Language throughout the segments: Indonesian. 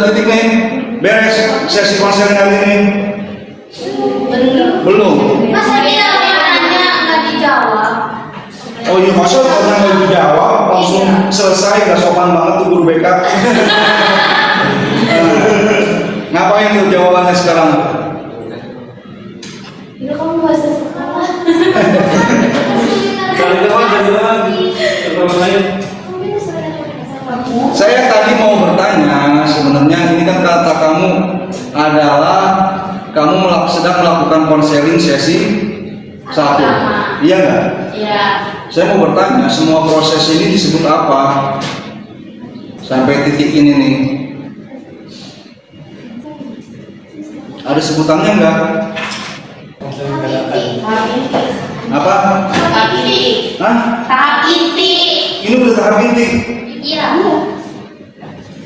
titik nih? Beres sesi konseling hari ini? Belum. Masa dia nanya nggak dijawab? Oh iya, masa karena nggak dijawab langsung selesai, gak sopan banget tuh guru BK. Ngapain tuh jawabannya sekarang? Ya kamu bahasa sekolah. Saya tadi mau bertanya, sebenarnya ini kan kata kamu adalah kamu sedang melakukan konseling sesi 1. Iya nggak? Iya. Saya mau bertanya, semua proses ini disebut apa? Sampai titik ini nih. Ada sebutannya nggak? Apa? Tahap inti. Hah? Tahap inti. Ini udah tahap inti. Iya.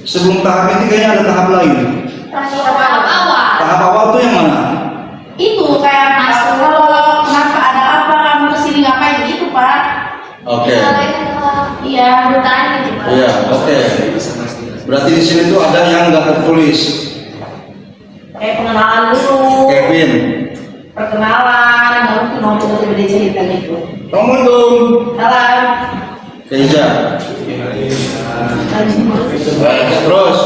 Sebelum tahap inti kayaknya ada tahap lain. Tahap awal. Tahap awal tuh yang mana? Itu kayak masuk kalau kenapa ada apa kamu kesini ngapain gitu Pak? Oke. Iya bertanya gitu Pak. Iya, oke. Berarti di sini tuh ada yang nggak tertulis. Kayak pengenalan dulu. Kevin. Perkenalan, baru kenal beda cerita gitu. Assalamualaikum. Salam. Keja. Terus,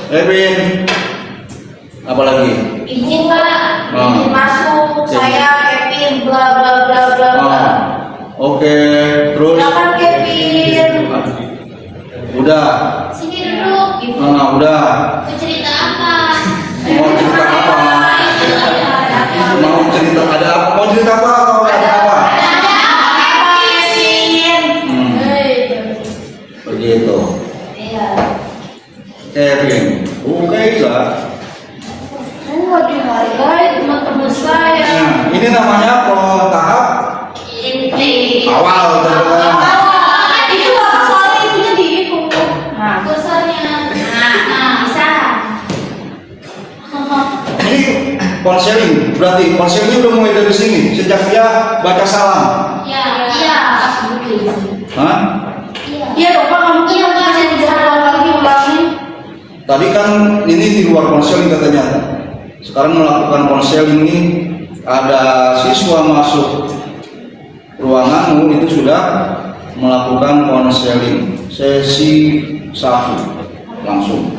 Kevin. Apa lagi? Izin Pak. Oh. Masuk saya Kevin bla bla bla bla bla. Oh. Oke, terus. Silakan Kevin. Udah. Sini duduk. Gitu. Udah. Mau cerita apa? Mau cerita apa? Mau cerita ada apa? Mau cerita apa? Ada apa? Begitu. Iya. Kevin. Oke lah. Mau dihargai teman-teman saya. Nah, ini namanya tahap Inti. awal teman-teman. Itu apa soalnya itunya di itu. Nah, Kursornya. Bisa. Ini konseling, berarti konselingnya udah mulai dari sini sejak dia baca salam. Iya. Iya. Hah? Iya. iya dong Pak, kamu Iya, Pak. bisa diulang lagi ulangin. Tadi kan ini di luar konseling katanya. Sekarang melakukan konseling ini ada siswa masuk ruanganmu itu sudah melakukan konseling sesi 1 langsung.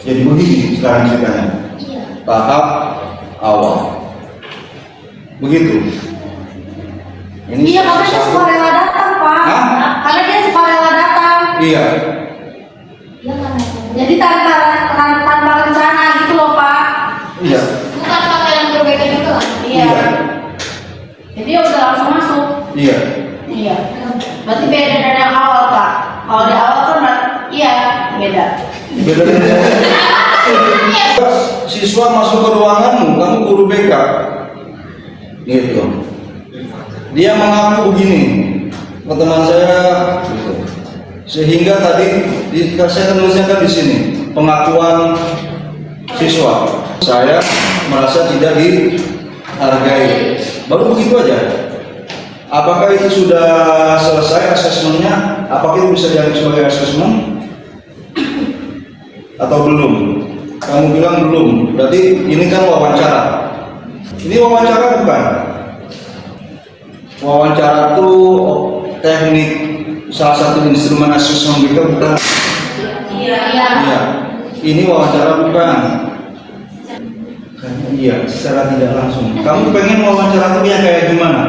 Jadi begini sekarang ceritanya. Tahap awal. Begitu. Ini Iya, karena sesi dia 1. sukarela datang Pak. Hah? Karena dia sukarela datang. Iya. Jadi tanpa rencana gitu loh Pak. Iya. Bukan pakai yang berbeda juga. Iya. Jadi ya udah langsung masuk. Iya. Iya. Berarti beda dari yang awal Pak. Kalau di awal kan iya beda. Beda dengan siswa masuk ke ruanganmu, kamu guru BK, gitu. Dia mengaku begini, ke teman saya, gitu. Sehingga tadi saya tulisnya kan di sini pengakuan siswa. Saya merasa tidak dihargai. Baru begitu aja. Apakah itu sudah selesai asesmennya? Apakah itu bisa jadi sebagai asesmen? Atau belum? Kamu bilang belum. Berarti ini kan wawancara. Ini wawancara bukan? Wawancara itu teknik salah satu instrumen asesmen kita bukan? Iya. Iya. Ini wawancara bukan? Iya, secara tidak langsung. Kamu pengen wawancara itu yang kayak gimana?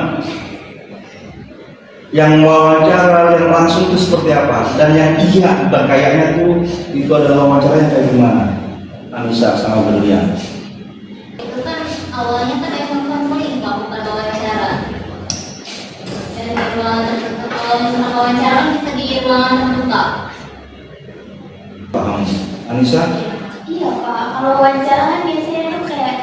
Yang wawancara yang langsung itu seperti apa? Dan yang iya, bukan kayaknya tuh itu adalah wawancara yang kayak gimana? Anissa sama Berlian. Itu kan awalnya kan emang konseling, Pak, bukan wawancara. Dan di ruangan tertutup, kalau misalnya wawancara bisa di ruangan terbuka. Paham? Anissa? Iya Pak, kalau wawancara kan biasanya tuh kayak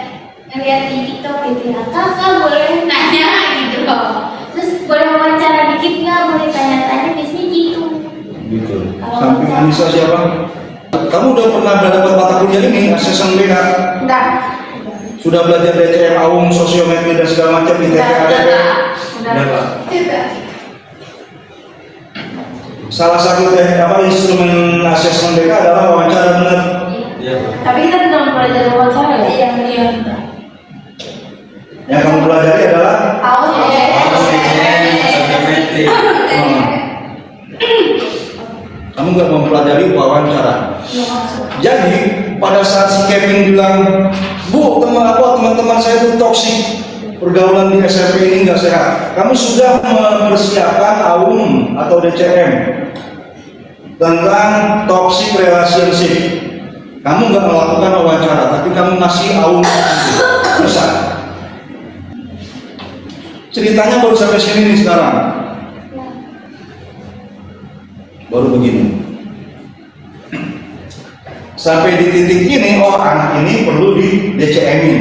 ngeliat di TikTok gitu ya, kakak boleh nanya gitu loh. Terus boleh wawancara dikit nggak, boleh tanya-tanya, biasanya gitu. Gitu. Samping Anissa siapa? Kamu udah pernah dapat mata kuliah ini, asesmen BK? Enggak. Sudah belajar DCM, AUM, sosiometri dan segala macam di TPADP? Udah, Pak. Salah satu instrumen asesmen BK adalah wawancara, benar? Iya, Pak. mulai dari wawancara ya? Iya. Iya. Yang kamu pelajari adalah Tahu ya? kamu nggak mempelajari wawancara. Jadi pada saat si Kevin bilang, Bu, teman-teman saya itu toksik, pergaulan di SMP ini nggak sehat. Kamu sudah mempersiapkan AUM atau DCM tentang toxic relationship. Kamu nggak melakukan wawancara, tapi kamu ngasih AUM besar. Ceritanya baru sampai sini nih sekarang. Baru begini. Sampai di titik ini, oh anak ini perlu di DCM-in.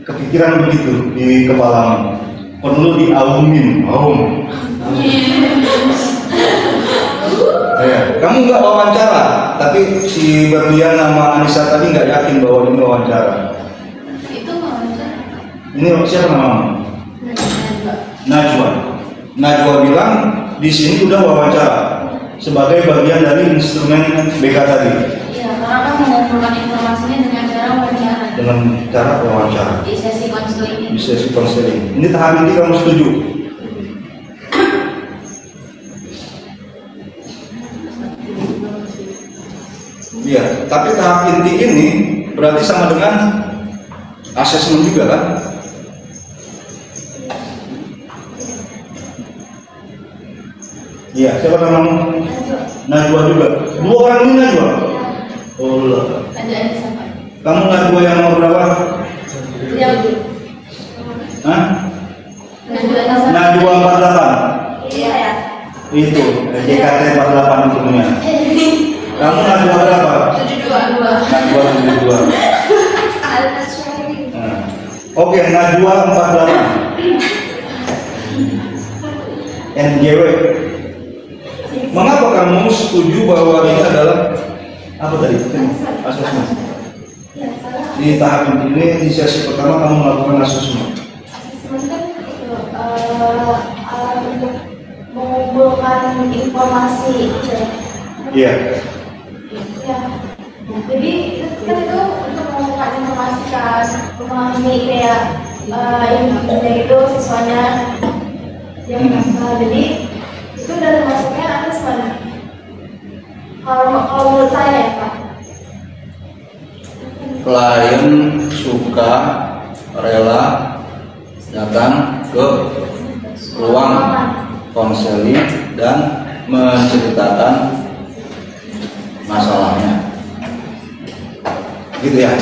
Kepikiran begitu di kepalamu. Perlu di AUM-in. AUM. Ya, kamu nggak wawancara, tapi si Berlian sama Anissa tadi nggak yakin bahwa ini wawancara. Itu wawancara. Ini siapa namamu? Najwa. Najwa bilang di sini udah wawancara sebagai bagian dari instrumen BK tadi. Iya, karena kan mengumpulkan informasinya dengan cara wawancara. Dengan cara wawancara. Di sesi konseling. Di sesi konseling. Ini tahap ini kamu setuju? Iya, tapi tahap inti ini berarti sama dengan asesmen juga kan? Iya, siapa namamu? Najwa juga. Dua orang ini Najwa. Oh, lah. Ada siapa? Kamu Najwa yang nomor berapa? Dia Hah? Najwa. Najwa 48. Iya ya. Itu JKT 48 untuknya. Kamu Najwa berapa? 722. Najwa 72. Nah. Oke, Najwa 48. NJW. Mengapa kamu setuju bahwa ini adalah apa tadi? Asesmen. Di tahap ini di sesi pertama kamu melakukan asesmen. Asesmen kan itu alat untuk mengumpulkan informasi. Iya. Ya. Jadi kan itu untuk mengumpulkan informasi kan, memahami kayak ini itu siswanya yang jadi itu udah termasuknya asesmen. Kalau menurut saya ya Pak. Klien suka rela datang ke ruang konseling dan menceritakan masalahnya, gitu ya.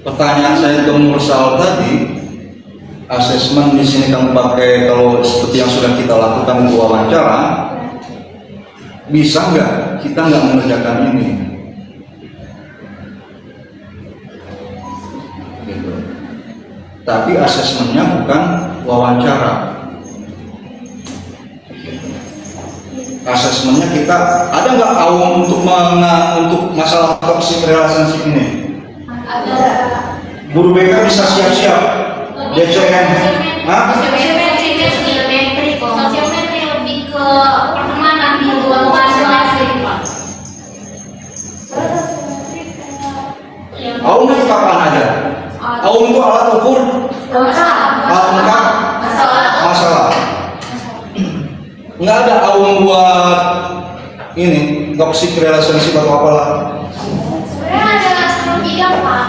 Pertanyaan saya ke Mursal tadi, asesmen di sini kamu pakai kalau seperti yang sudah kita lakukan untuk wawancara, bisa nggak kita nggak mengerjakan ini? Gitu. Tapi asesmennya bukan wawancara. Asesmennya kita ada nggak AUM untuk masalah toxic relationship ini? Ada. Guru BK bisa siap-siap. DCM, Sosiometri lebih ke pertemanan di ruang masing-masing Pak. AUM itu kapan ada? AUM itu alat ukur alat lengkap masalah. Nggak ada AUM buat ini toxic relationship atau apalah. Sebenarnya ada sebelum bidang Pak.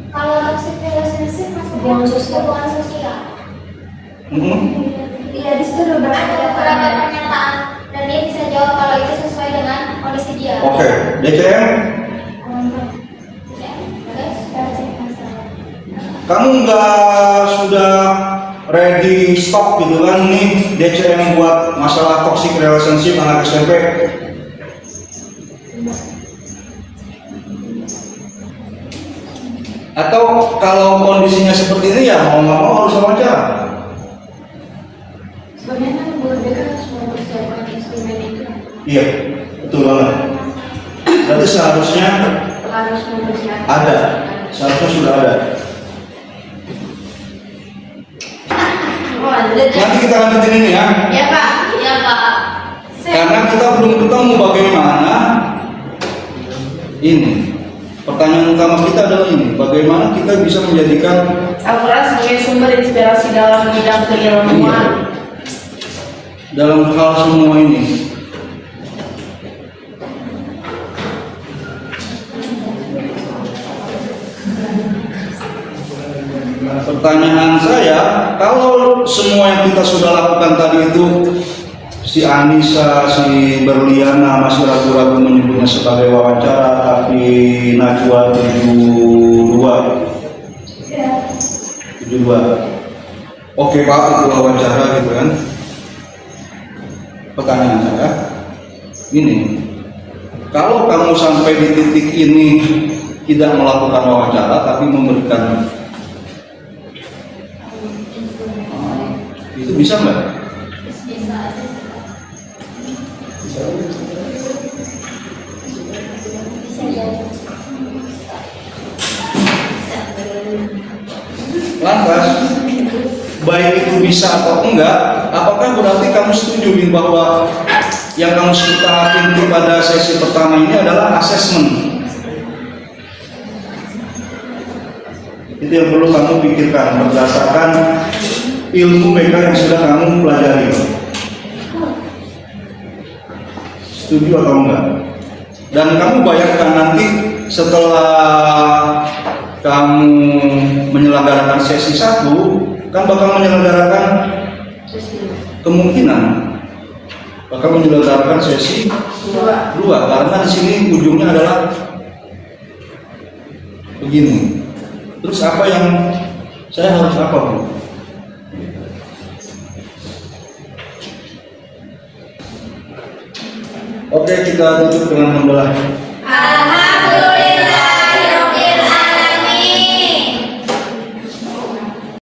Kalau toxic relationship maksudnya hubungan sosial. Iya, di situ ada beberapa pernyataan dan dia bisa jawab kalau itu sesuai dengan kondisi dia. Oke, DCM. Kamu nggak sudah ready stock gitu kan nih DCM buat masalah toxic relationship anak SMP? Atau kalau kondisinya seperti ini ya mau nggak mau harus wawancara? Sebenarnya kan guru BK harus mempersiapkan instrumen itu. Iya, betul banget. Berarti seharusnya Harus mempersiapkan. ada, seharusnya sudah ada. Oh, lanjut. Nanti kita lanjutin ini ya. Ya Pak. Ya Pak. ini. Pertanyaan utama kita adalah ini, bagaimana kita bisa menjadikan Al-Quran sebagai sumber inspirasi dalam bidang keilmuan. dalam hal semua ini. Pertanyaan saya, kalau semua yang kita sudah lakukan tadi itu, si Anissa, si Berliana masih ragu-ragu menyebutnya sebagai wawancara, tapi Najwa 72. Oke Pak, itu wawancara gitu kan. Pertanyaan saya, ini, kalau kamu sampai di titik ini tidak melakukan wawancara, tapi memberikan itu bisa nggak? Bisa aja. Bisa jadi. Lantas, baik itu bisa atau enggak, apakah berarti kamu setuju bahwa yang kamu seputarin pada sesi pertama ini adalah asesmen? Itu yang perlu kamu pikirkan berdasarkan ilmu BK yang sudah kamu pelajari. Setuju atau enggak? Dan kamu bayangkan nanti setelah kamu menyelenggarakan sesi 1, kan bakal menyelenggarakan kemungkinan bakal menyelenggarakan sesi 2, karena di sini ujungnya adalah begini. Terus apa yang saya harus apa, Bu? Oke, kita tutup dengan membelah. Alhamdulillah.